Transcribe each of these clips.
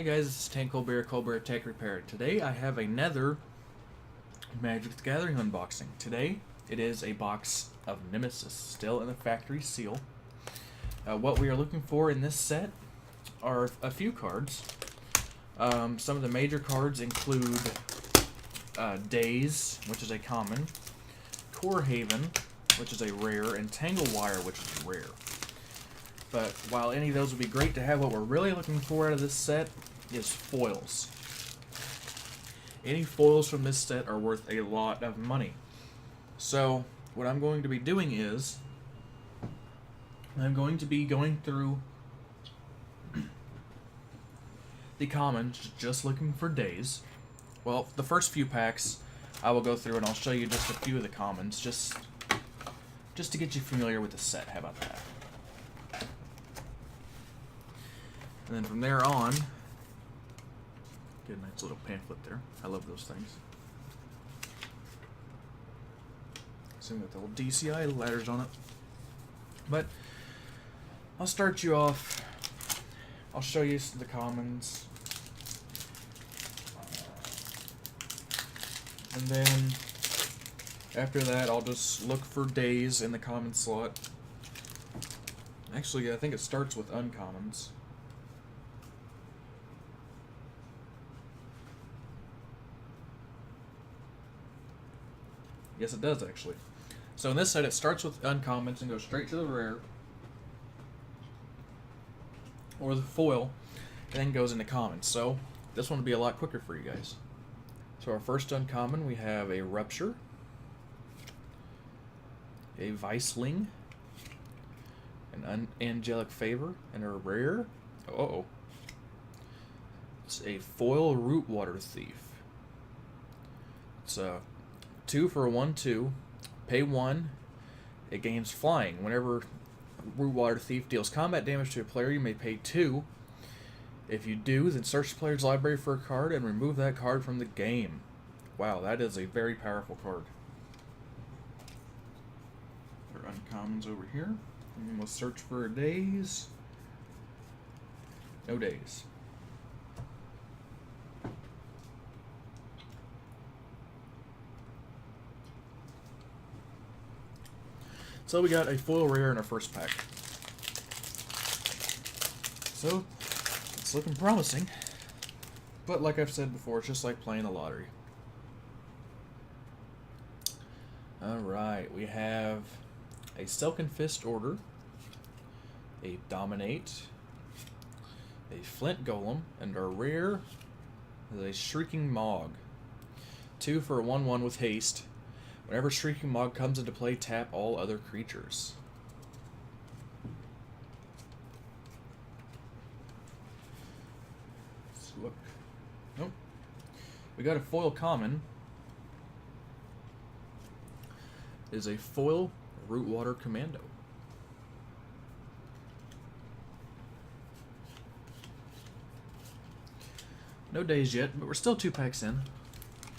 guys, this is Tank Colbert Tech Repair. Today I have another Magic the Gathering unboxing. Today it is a box of Nemesis, still in the factory seal. What we are looking for in this set are a few cards. Some of the major cards include Daze, which is a common, Core Haven, which is a rare, and Tangle Wire, which is rare. But while any of those would be great to have, what we're really looking for out of this set is foils. Any foils from this set are worth a lot of money. So what I'm going to be doing is I'm going to be going through the commons, just looking for Daze. Well, the first few packs I will go through and I'll show you just a few of the commons, just to get you familiar with the set. How about that? And then from there on, get a nice little pamphlet there. I love those things. Same with the little DCI ladders on it. But I'll start you off. I'll show you the commons. And then after that, I'll just look for Daze in the common slot. Actually, I think it starts with uncommons. Yes, it does, actually. So in this set, it starts with uncommons and goes straight to the rare, or the foil, and then goes into commons. So this one will be a lot quicker for you guys. So our first uncommon, we have a Rupture, a Viceling, an Angelic Favor, and a rare. It's a foil Rootwater Thief. It's a 2 for a 1/2. Pay 1. It gains flying. Whenever Rootwater Thief deals combat damage to a player, you may pay 2. If you do, then search the player's library for a card and remove that card from the game. Wow, that is a very powerful card. There are uncommons over here. And we'll search for a Daze. No Daze. So we got a foil rare in our first pack. So it's looking promising. But like I've said before, it's just like playing the lottery. Alright, we have a Silken Fist Order, a Dominate, a Flint Golem, and our rare is a Shrieking Mog. 2 for a 1/1 with haste. Whenever Shrieking Mog comes into play, tap all other creatures. Let's look. Nope. We got a foil common. It is a foil Rootwater Commando. No Daze yet, but we're still 2 packs in.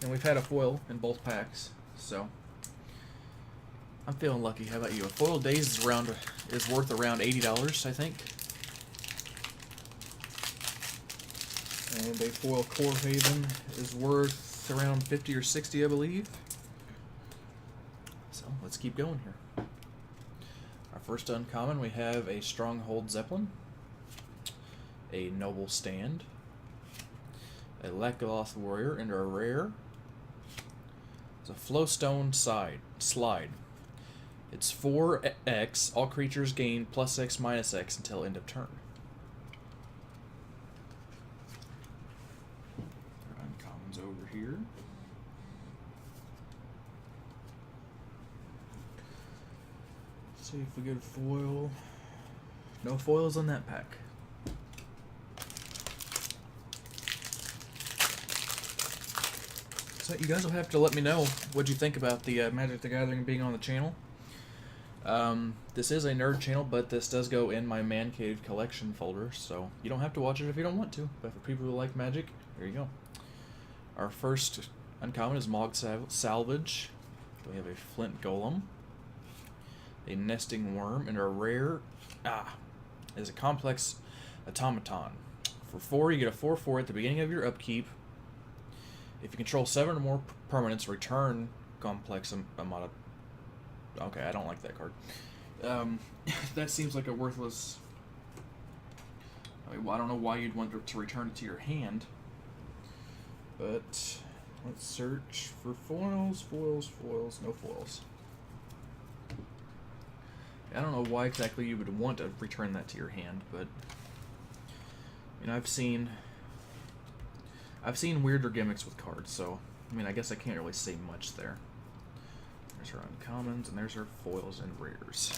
And we've had a foil in both packs, so I'm feeling lucky. How about you? A foil Daze is worth around $80, I think. And a foil Core Haven is worth around 50 or 60, I believe. So let's keep going here. Our first uncommon, we have a Stronghold Zeppelin, a Noble Stand, a Lekaloth Warrior, and a rare. It's a Flowstone Slide. It's 4x. All creatures gain +X, -X until end of turn. Our uncommons over here. Let's see if we get a foil. No foils on that pack. So you guys will have to let me know what you think about the Magic the Gathering being on the channel. This is a nerd channel, but this does go in my Man Cave collection folder, so you don't have to watch it if you don't want to. But for people who like Magic, there you go. Our first uncommon is Mog Salvage. We have a Flint Golem, a Nesting Worm, and our rare is a Complex Automaton. For 4, you get a 4/4 at the beginning of your upkeep. If you control 7 or more permanents, return complex amount of... Okay, I don't like that card. That seems like a worthless... I don't know why you'd want to return it to your hand. But let's search for foils, no foils. I don't know why exactly you would want to return that to your hand, but you know, I've seen weirder gimmicks with cards, so I mean, I guess I can't really say much there. There's our uncommons, and there's our foils and rares.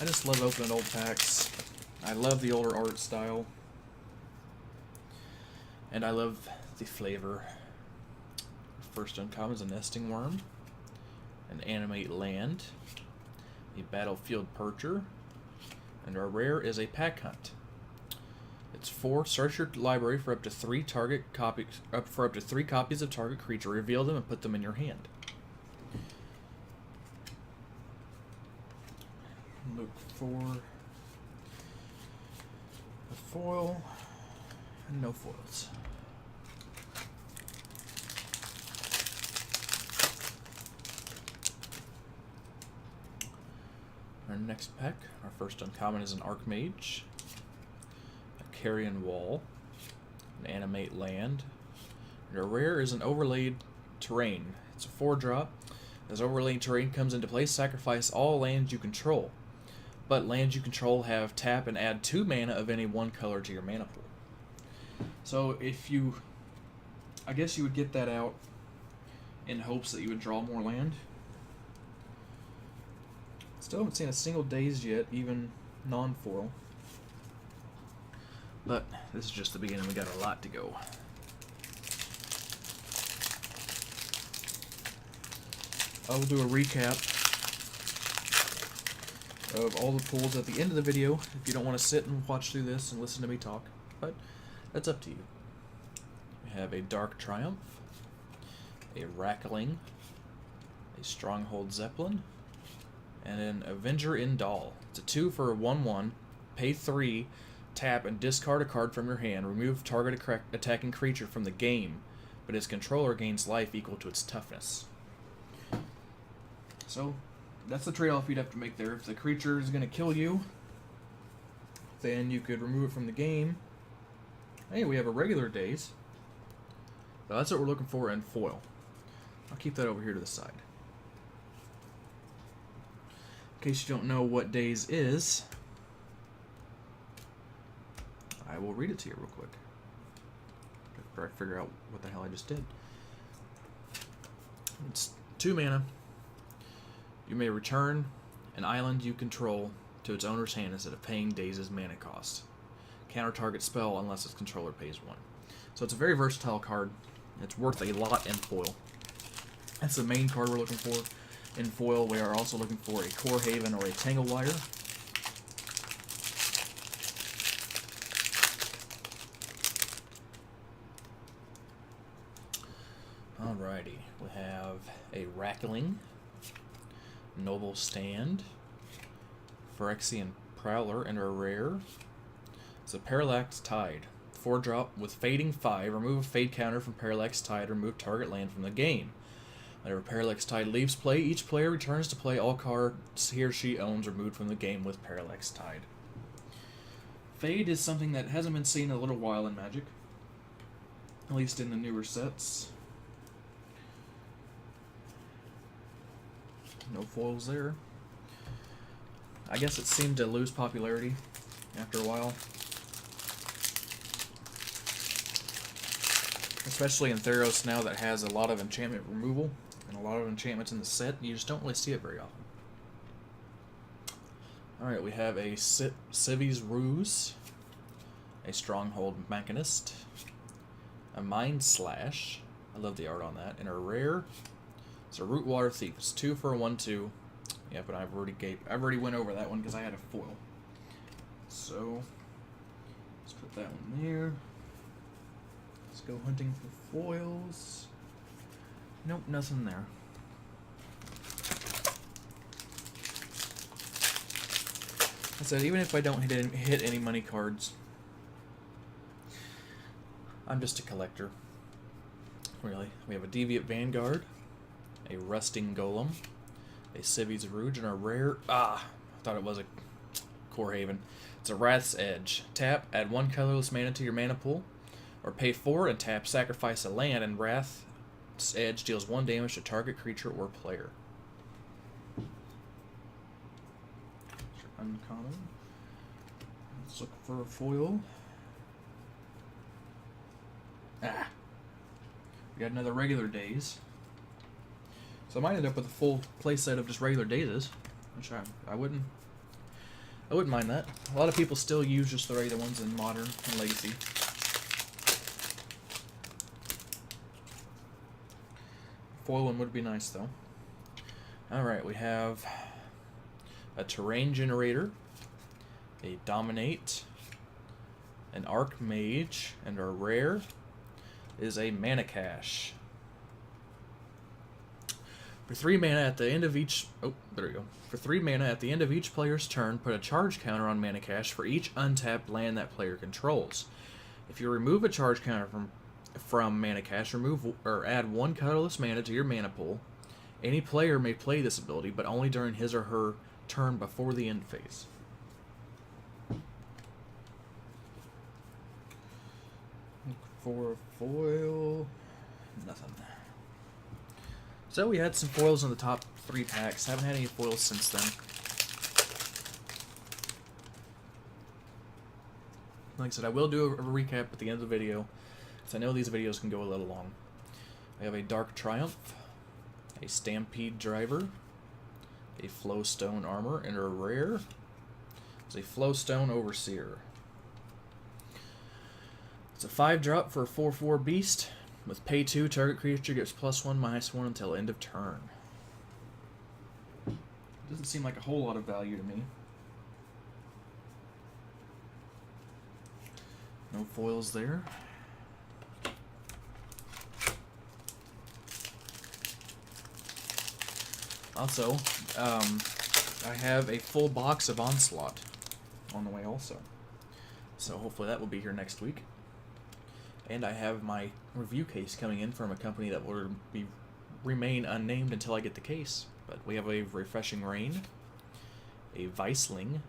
I just love opening old packs. I love the older art style. And I love the flavor. First uncommon is a nesting worm, an animate land, a battlefield percher, and our rare is a pack hunt. It's 4. Search your library for up to 3 copies of target creature. Reveal them and put them in your hand. Look for a foil and no foils. Our next pack, our first uncommon is an Archmage, a Carrion Wall, an Animate Land, and our rare is an Overlaid Terrain. It's a 4-drop. As overlaid terrain comes into play, sacrifice all lands you control. But lands you control have tap and add 2 mana of any one color to your mana pool. So if you... I guess you would get that out in hopes that you would draw more land. Still haven't seen a single Daze yet, even non-foil. But this is just the beginning. We got a lot to go. I will do a recap of all the pulls at the end of the video if you don't want to sit and watch through this and listen to me talk, but that's up to you. We have a Dark Triumph, a Rackling, a Stronghold Zeppelin, and an Avenger in Doll. It's a 2 for a 1/1, pay 3, tap and discard a card from your hand, remove target attacking creature from the game, but its controller gains life equal to its toughness. So, that's the trade-off you'd have to make there. If the creature is going to kill you, then you could remove it from the game. Hey, we have a regular Daze. So that's what we're looking for in foil. I'll keep that over here to the side. In case you don't know what Daze is, I will read it to you real quick. After I figure out what the hell I just did. It's 2 mana. You may return an island you control to its owner's hand instead of paying Daze's mana cost. Counter target spell unless its controller pays 1. So it's a very versatile card. It's worth a lot in foil. That's the main card we're looking for. In foil, we are also looking for a Core Haven or a Tangle Wire. Alrighty, we have a Rackling, Noble Stand, Phyrexian Prowler, and a rare. It's a Parallax Tide. 4-drop with Fading 5. Remove a Fade counter from Parallax Tide. Remove target land from the game. Whenever Parallax Tide leaves play, each player returns to play all cards he or she owns removed from the game with Parallax Tide. Fade is something that hasn't been seen in a little while in Magic. At least in the newer sets. No foils there. I guess it seemed to lose popularity after a while. Especially in Theros now that has a lot of enchantment removal and a lot of enchantments in the set. You just don't really see it very often. Alright, we have a Civi's Ruse, a Stronghold Mechanist, a Mind Slash. I love the art on that. And a rare. It's a Rootwater Thief. It's 2 for a 1/2. Yeah, but I've already went over that one because I had a foil. So let's put that one there. Let's go hunting for foils. Nope, nothing there. I said, even if I don't hit any money cards, I'm just a collector. Really. We have a Deviant Vanguard, a Rusting Golem, a Civi's Rouge, and a rare... I thought it was a Core Haven. It's a Wrath's Edge. Tap, add 1 colorless mana to your mana pool, or pay 4 and tap, sacrifice a land, and Wrath's Edge deals 1 damage to target creature or player. Uncommon. Let's look for a foil. We got another regular Daze. So I might end up with a full playset of just regular Dazes, which I wouldn't mind that. A lot of people still use just the regular ones in Modern and Legacy. Foil one would be nice though. Alright, we have a Terrain Generator, a Dominate, an Archmage, and our rare is a Mana Cache. For 3 mana at the end of each... Oh, there we go. For 3 mana at the end of each player's turn, put a charge counter on Mana Cache for each untapped land that player controls. If you remove a charge counter from Mana Cache, remove or add 1 colorless mana to your mana pool. Any player may play this ability, but only during his or her turn before the end phase. Look for a foil. Nothing. So we had some foils in the top 3 packs. Haven't had any foils since then. Like I said, I will do a recap at the end of the video, because I know these videos can go a little long. We have a Dark Triumph, a Stampede Driver, a Flowstone Armor, and a rare is a Flowstone Overseer. It's a 5-drop for a 4/4 beast. With pay 2, target creature gets +1/-1 until end of turn. Doesn't seem like a whole lot of value to me. No foils there. Also, I have a full box of Onslaught on the way also. So hopefully that will be here next week. And I have my review case coming in from a company that will remain unnamed until I get the case. But we have a Refreshing Rain, a Viceling,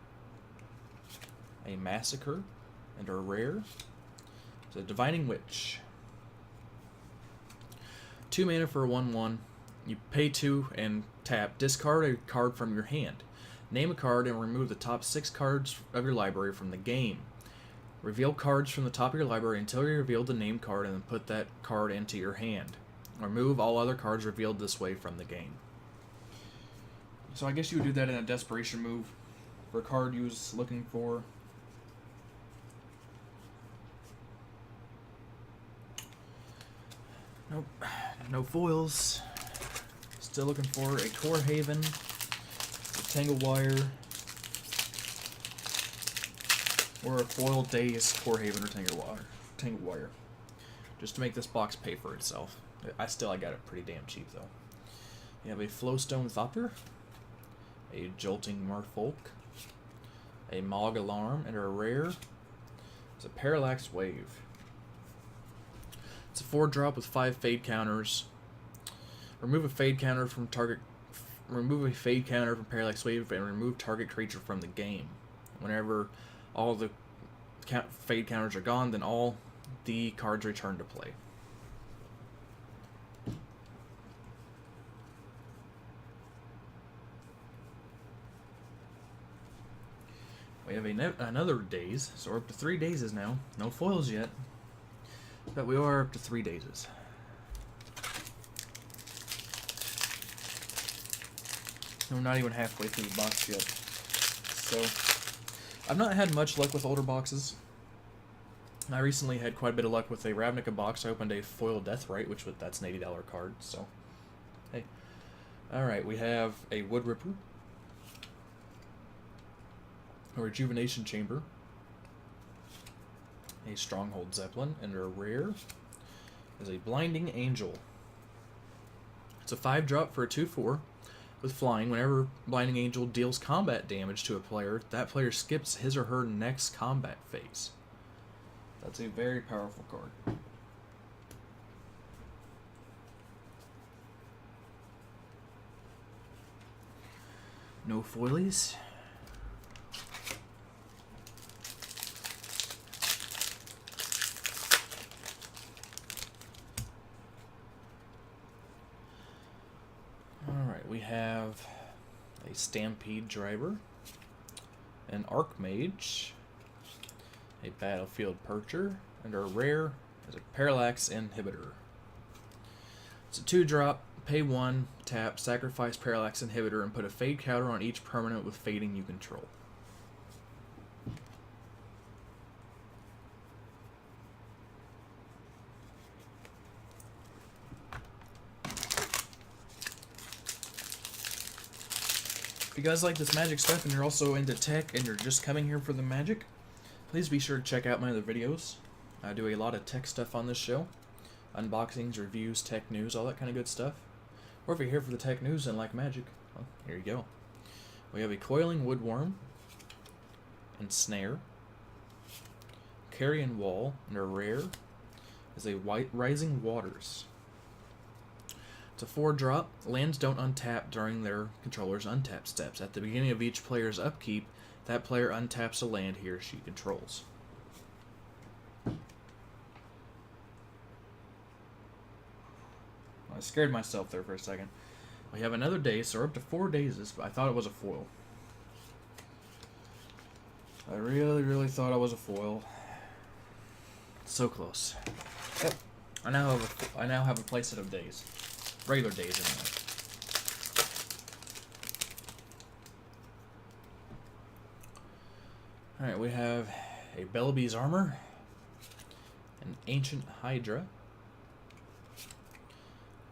a Massacre, and a rare. It's a Divining Witch. 2 mana for a 1/1. You pay 2 and tap. Discard a card from your hand. Name a card and remove the top 6 cards of your library from the game. Reveal cards from the top of your library until you reveal the named card and then put that card into your hand. Remove all other cards revealed this way from the game. So I guess you would do that in a desperation move for a card you was looking for. Nope, no foils. Still looking for a Core Haven, a Tangle Wire, or a foil Daze Core Haven or Tangle Wire. Just to make this box pay for itself. I got it pretty damn cheap though. You have a Flowstone Thopter, a Jolting Merfolk, a Mog Alarm, and a rare. It's a Parallax Wave. It's a 4-drop with 5 fade counters. Remove a fade counter from Parallax Wave and remove target creature from the game. Whenever all the fade counters are gone, then all the cards return to play. We have another Daze, so we're up to 3 Dazes now. No foils yet, but we are up to 3 Dazes. We're not even halfway through the box yet. So, I've not had much luck with older boxes. I recently had quite a bit of luck with a Ravnica box. I opened a foil Deathrite, that's an $80 card, so hey. Alright, we have a Wood Ripper, a Rejuvenation Chamber, a Stronghold Zeppelin, and a rare is a Blinding Angel. It's a 5-drop for a 2/4. With flying, whenever Blinding Angel deals combat damage to a player, that player skips his or her next combat phase. That's a very powerful card. No foilies. Alright, we have a Stampede Driver, an Archmage, a Battlefield Percher, and our rare is a Parallax Inhibitor. It's a 2-drop, pay 1, tap, sacrifice Parallax Inhibitor, and put a fade counter on each permanent with fading you control. If you guys like this Magic stuff and you're also into tech and you're just coming here for the Magic, please be sure to check out my other videos. I do a lot of tech stuff on this show. Unboxings, reviews, tech news, all that kind of good stuff. Or if you're here for the tech news and like Magic, well, here you go. We have a Coiling Woodworm and Snare. Carrion Wall, and our rare is a White Rising Waters. It's a 4-drop. Lands don't untap during their controller's untap steps. At the beginning of each player's upkeep, that player untaps a land he or she controls. I scared myself there for a second. We have another Daze, so we're up to 4 Dazes, but I thought it was a foil. I really thought I was a foil. So close. Yep. I now have a playset of Daze. Regular Daze anyway. Alright, we have a Bellaby's Armor, an Ancient Hydra,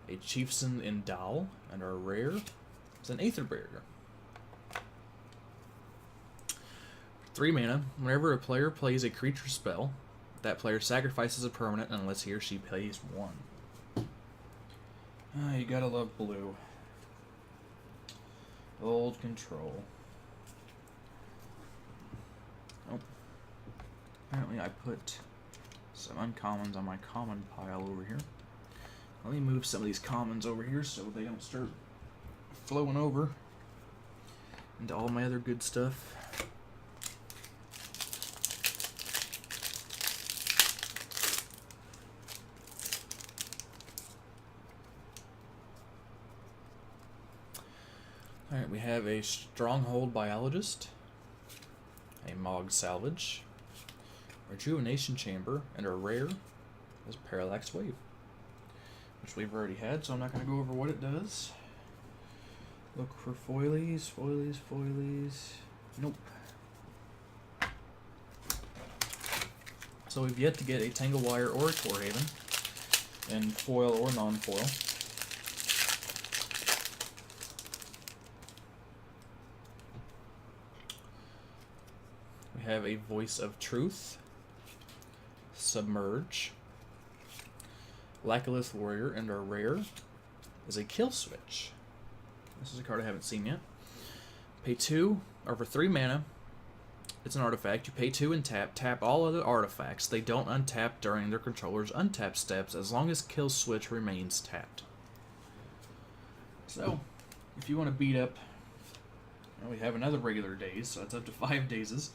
a Chieftain Endal, and our rare is an Aether Barrier. 3 mana. Whenever a player plays a creature spell, that player sacrifices a permanent unless he or she pays 1. Ah, you gotta love blue. Old control. Oh. Apparently I put some uncommons on my common pile over here. Let me move some of these commons over here so they don't start flowing over into all my other good stuff. Alright, we have a Stronghold Biologist, a Mog Salvage, Rejuvenation Chamber, and our rare is Parallax Wave, which we've already had, so I'm not going to go over what it does. Look for foilies, foilies, foilies. Nope. So we've yet to get a Tangle Wire or a Core Haven, in foil or non-foil. We have a Voice of Truth, Submerge, Lackalith Warrior, and our rare is a Kill Switch. This is a card I haven't seen yet. Pay 2, or for 3 mana, it's an artifact. You pay 2 and tap all other artifacts. They don't untap during their controller's untap steps as long as Kill Switch remains tapped. So, if you want to beat up, well, we have another regular Daze, so it's up to 5 Dazes.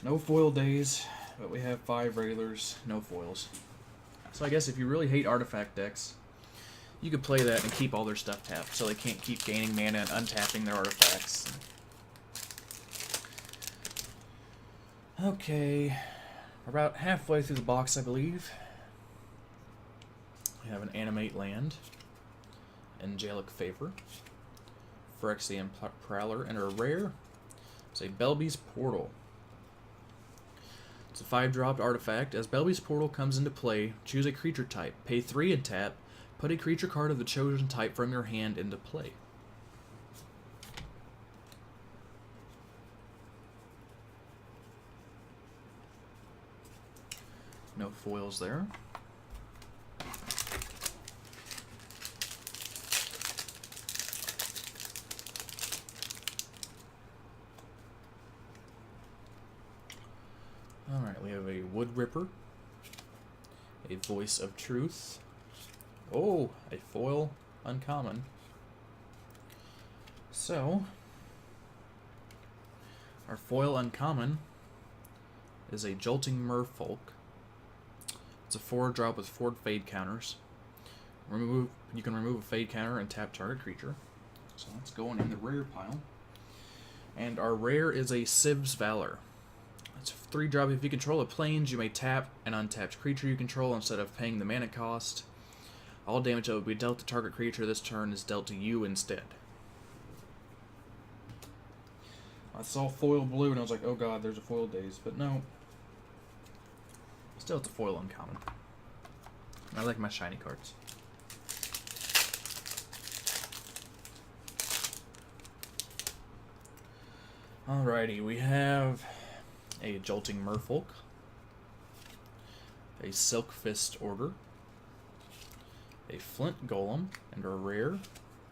No foil Daze, but we have 5 regulars, no foils. So I guess if you really hate artifact decks, you could play that and keep all their stuff tapped, so they can't keep gaining mana and untapping their artifacts. Okay, we're about halfway through the box, I believe. We have an Animate Land, Angelic Favor, Phyrexian Prowler, and a rare is a Belby's Portal. It's a 5-dropped artifact. As Belby's Portal comes into play, choose a creature type. Pay 3 and tap. Put a creature card of the chosen type from your hand into play. No foils there. Wood Ripper, a Voice of Truth. Oh, a foil uncommon. So, our foil uncommon is a Jolting Merfolk. It's a 4-drop with 4 fade counters. You can remove a fade counter and tap target creature. So that's going in the rare pile. And our rare is a Civ's Valor. It's a 3-drop. If you control a plains, you may tap an untapped creature you control instead of paying the mana cost. All damage that would be dealt to target creature this turn is dealt to you instead. I saw foil blue and I was like, oh god, there's a foil Daze. But no. Still, it's a foil uncommon. I like my shiny cards. Alrighty, we have a Jolting Merfolk, a Silk Fist Order, a Flint Golem, and a rare.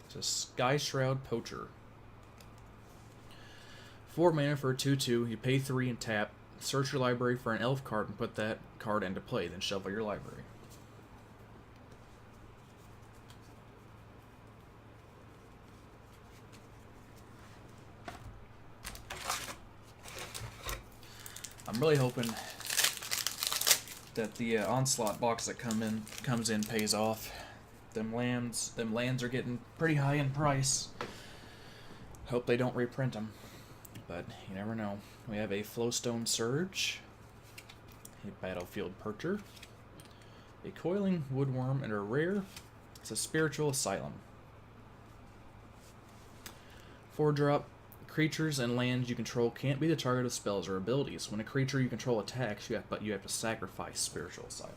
It's a Sky Shroud Poacher. 4 mana for a 2/2. You pay 3 and tap. Search your library for an elf card and put that card into play. Then shuffle your library. I'm really hoping that the Onslaught box that comes in pays off. Them lands are getting pretty high in price. Hope they don't reprint them, but you never know. We have a Flowstone Surge, a Battlefield Percher, a Coiling Woodworm, and a rare. It's a Spiritual Asylum. 4-drop. Creatures and lands you control can't be the target of spells or abilities. When a creature you control attacks, you have to sacrifice Spiritual Asylum.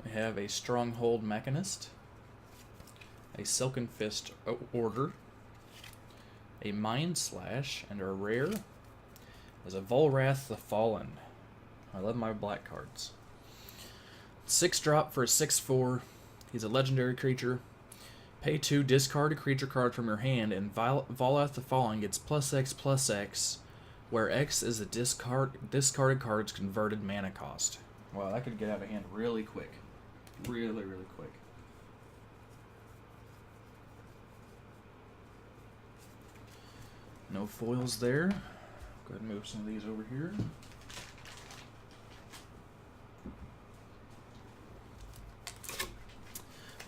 We have a Stronghold Mechanist, a Silken Fist Order, a Mind Slash, and a rare is a Volrath the Fallen. I love my black cards. 6-drop for a 6/4. He's a legendary creature. Pay 2, discard a creature card from your hand, and Volrath the Fallen gets +X/+X, where X is the discarded card's converted mana cost. Wow, that could get out of hand really quick. Really, really quick. No foils there. Go ahead and move some of these over here.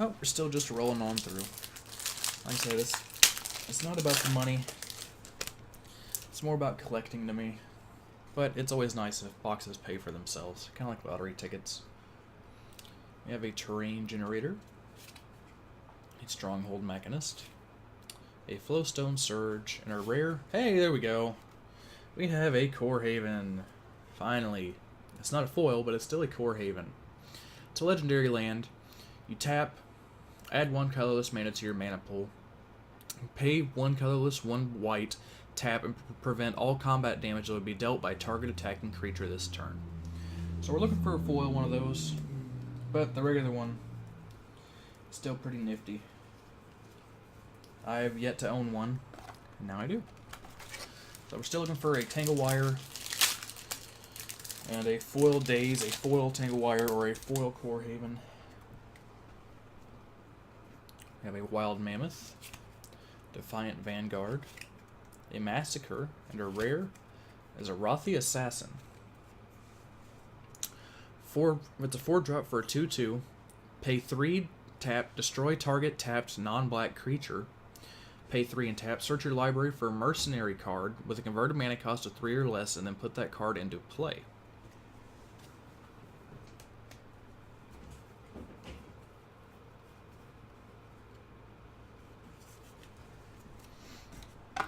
Oh, we're still just rolling on through. Like I said, it's not about the money. It's more about collecting to me. But it's always nice if boxes pay for themselves. Kind of like lottery tickets. We have a Terrain Generator, a Stronghold Mechanist, a Flowstone Surge, and a rare. Hey, there we go. We have a Core Haven. Finally. It's not a foil, but it's still a Core Haven. It's a legendary land. You tap, add 1 colorless mana to your mana pool. Pay 1 colorless, 1 white, tap, and prevent all combat damage that would be dealt by target attacking creature this turn. So we're looking for a foil one of those, but the regular one is still pretty nifty. I have yet to own one, and now I do. So we're still looking for a Tangle Wire and a foil Daze, a foil Tangle Wire, or a foil Core Haven. We have a Wild Mammoth, Defiant Vanguard, a Massacre, and a rare is a Rothi Assassin. It's a 4-drop for a 2/2. Pay 3, tap, destroy target tapped non-black creature. Pay 3 and tap, search your library for a mercenary card with a converted mana cost of 3 or less, and then put that card into play. I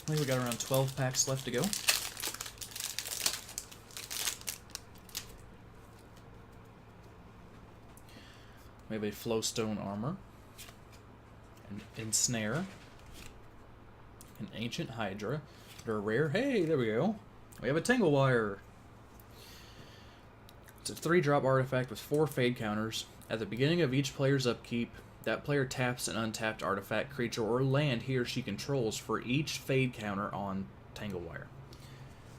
think we got around 12 packs left to go. We have a Flowstone Armor, an Ensnare, An Ancient Hydra. They're rare. Hey, there we go. We have a Tangle Wire. It's a 3-drop artifact with 4 fade counters. At the beginning of each player's upkeep, that player taps an untapped artifact, creature, or land he or she controls for each fade counter on Tangle Wire.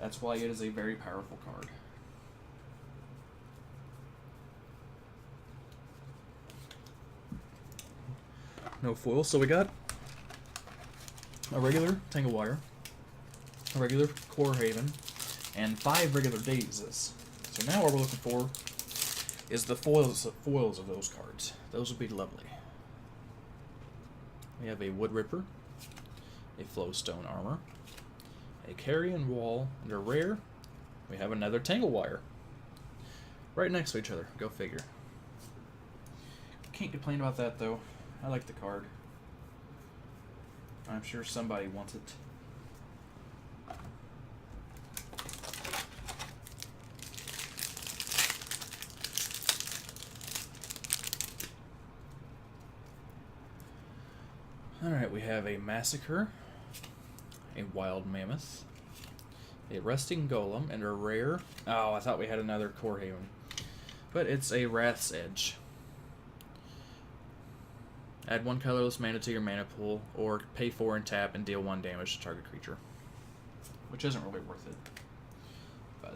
That's why it is a very powerful card. No foil, so we got a regular Tangle Wire, a regular Core Haven, and 5 regular Dazes. So now what we're looking for is the foils of those cards. Those would be lovely. We have a Wood Ripper, a Flowstone Armor, a Carrion Wall, and a rare. We have another Tangle Wire. Right next to each other. Go figure. Can't complain about that though. I like the card. I'm sure somebody wants it. Alright, we have a Massacre, a Wild Mammoth, a Resting Golem, and a rare. Oh, I thought we had another Core Haven. But it's a Wrath's Edge. Add 1 colorless mana to your mana pool, or pay 4 and tap and deal 1 damage to target creature. Which isn't really worth it. But.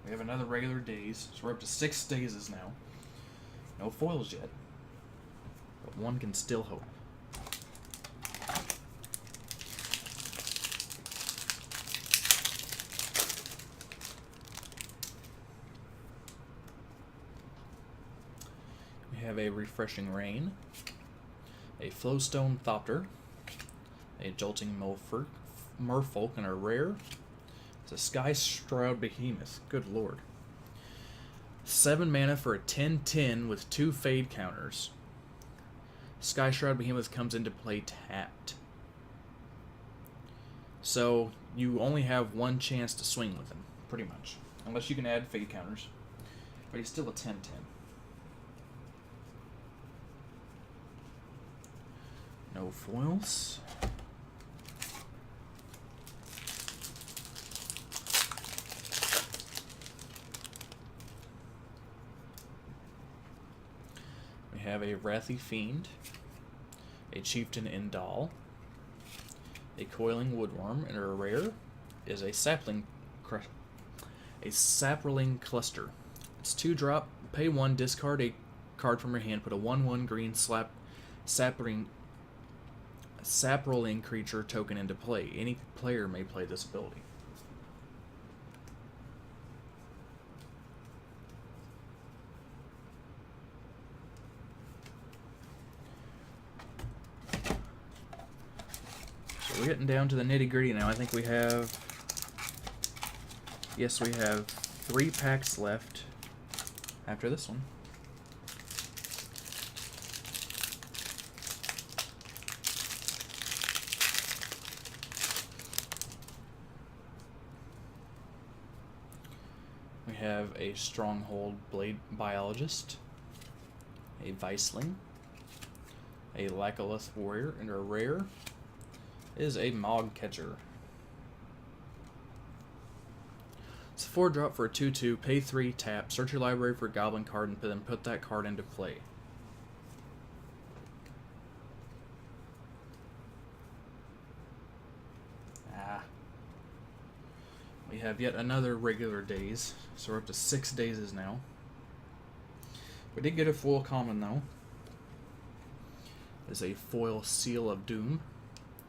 We have another regular Daze. So we're up to 6 Dazes now. No foils yet. But one can still hope. We have a Refreshing Rain, a Flowstone Thopter, a Jolting Merfolk, and a rare. It's a Sky Shroud Behemoth. Good lord. 7 mana for a 10/10 with 2 fade counters. Sky Shroud Behemoth comes into play tapped. So you only have 1 chance to swing with him, pretty much. Unless you can add fade counters. But he's still a 10/10. No foils. We have a Wrathy Fiend, a Chieftain Indal, a Coiling Woodworm, and a rare is a Sapling Cluster. It's 2-drop, pay 1, discard a card from your hand, put a 1/1 green Saproling creature token into play. Any player may play this ability. So we're getting down to the nitty-gritty now. I think we have... Yes, we have 3 packs left after this one. We have a Stronghold Blade Biologist, a Viceling, a Lackalith Warrior, and a rare is a Mog Catcher. It's a 4-drop for a 2/2, pay 3, tap, search your library for a Goblin card, and then put that card into play. We have yet another regular Daze, so we're up to 6 Dazes now. We did get a foil common though. It's a foil Seal of Doom.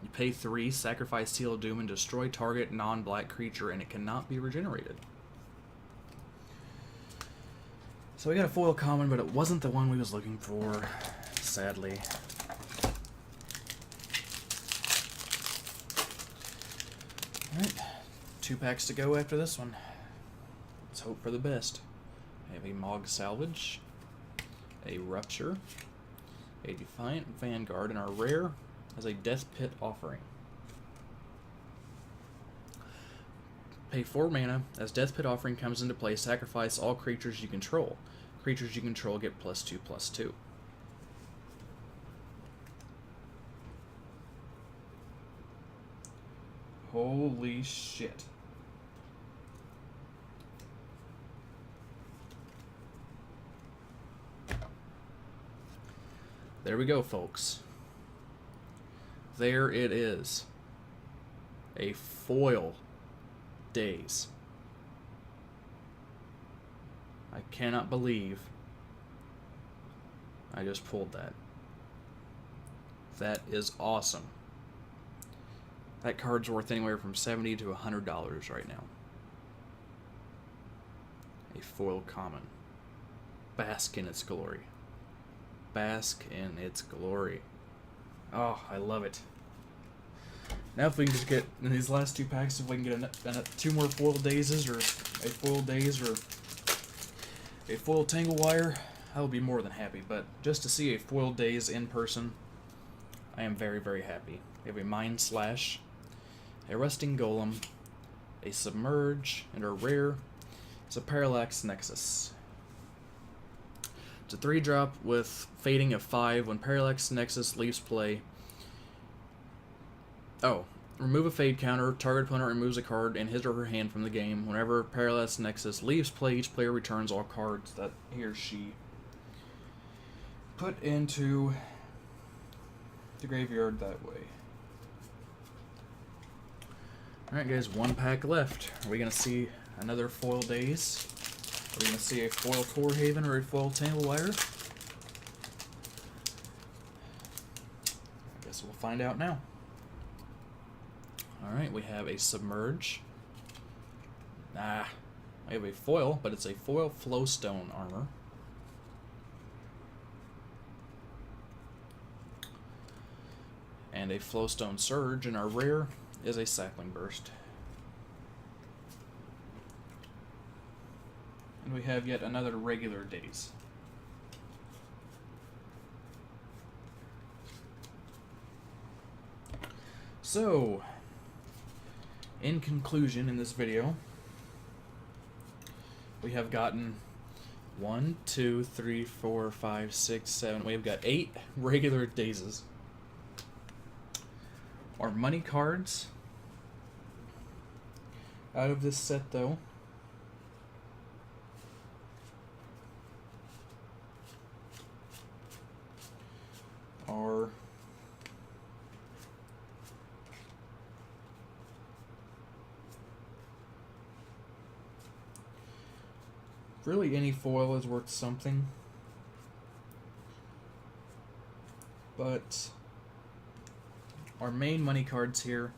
You pay 3, sacrifice Seal of Doom, and destroy target non-black creature, and it cannot be regenerated. So we got a foil common, but it wasn't the one we was looking for, sadly. Alright. 2 packs to go after this one. Let's hope for the best. I have a Mog Salvage, a Rupture, a Defiant Vanguard, and our rare is a Death Pit Offering. Pay 4 mana. As Death Pit Offering comes into play, sacrifice all creatures you control. Creatures you control get +2/+2. Holy shit. There we go, folks. There it is. A foil Daze. I cannot believe I just pulled that. That is awesome. That card's worth anywhere from $70 to $100 right now. A foil common. Bask in its glory. Bask in its glory. Oh, I love it. Now if we can just get, in these last two packs, if we can get two more foil Dazes, or a foil Daze, or a foil Tangle Wire, I will be more than happy. But just to see a foil Daze in person, I am very, very happy. We have a Mind Slash, a Rusting Golem, a Submerge, and a rare. It's a Parallax Nexus. It's a 3-drop with fading of 5. When Parallax Nexus leaves play, remove a fade counter. Target opponent removes a card in his or her hand from the game. Whenever Parallax Nexus leaves play, each player returns all cards that he or she put into the graveyard that way. Alright guys, one pack left. Are we going to see another foil Daze? Are we going to see a foil Core Haven or a foil Tangle Wire? I guess we'll find out now. Alright, we have a Submerge. I have a foil, but it's a foil Flowstone armor. And a Flowstone Surge, and our rare is a Sapling Burst. And we have yet another regular Daze. So, in conclusion, in this video, we have gotten 1, 2, 3, 4, 5, 6, 7. We've got 8 regular Dazes. Our money cards out of this set, though, are really any foil is worth something, but our main money cards here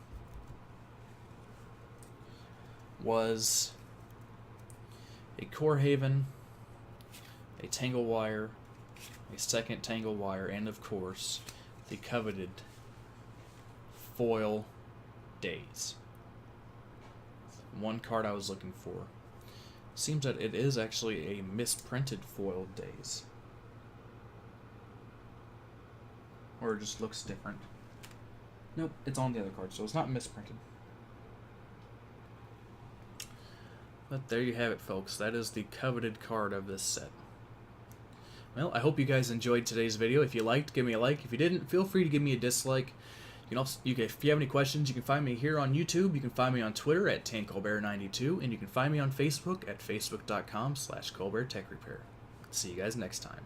was a Core Haven, a Tangle Wire, a second Tangle Wire, and of course the coveted foil Daze. One card I was looking for. Seems that it is actually a misprinted foil Daze. Or it just looks different. Nope, it's on the other card, so it's not misprinted. But there you have it, folks. That is the coveted card of this set. Well, I hope you guys enjoyed today's video. If you liked, give me a like. If you didn't, feel free to give me a dislike. You can also, if you have any questions, you can find me here on YouTube. You can find me on Twitter at TanColbert92, and you can find me on Facebook at facebook.com/ColbertTechRepair. See you guys next time.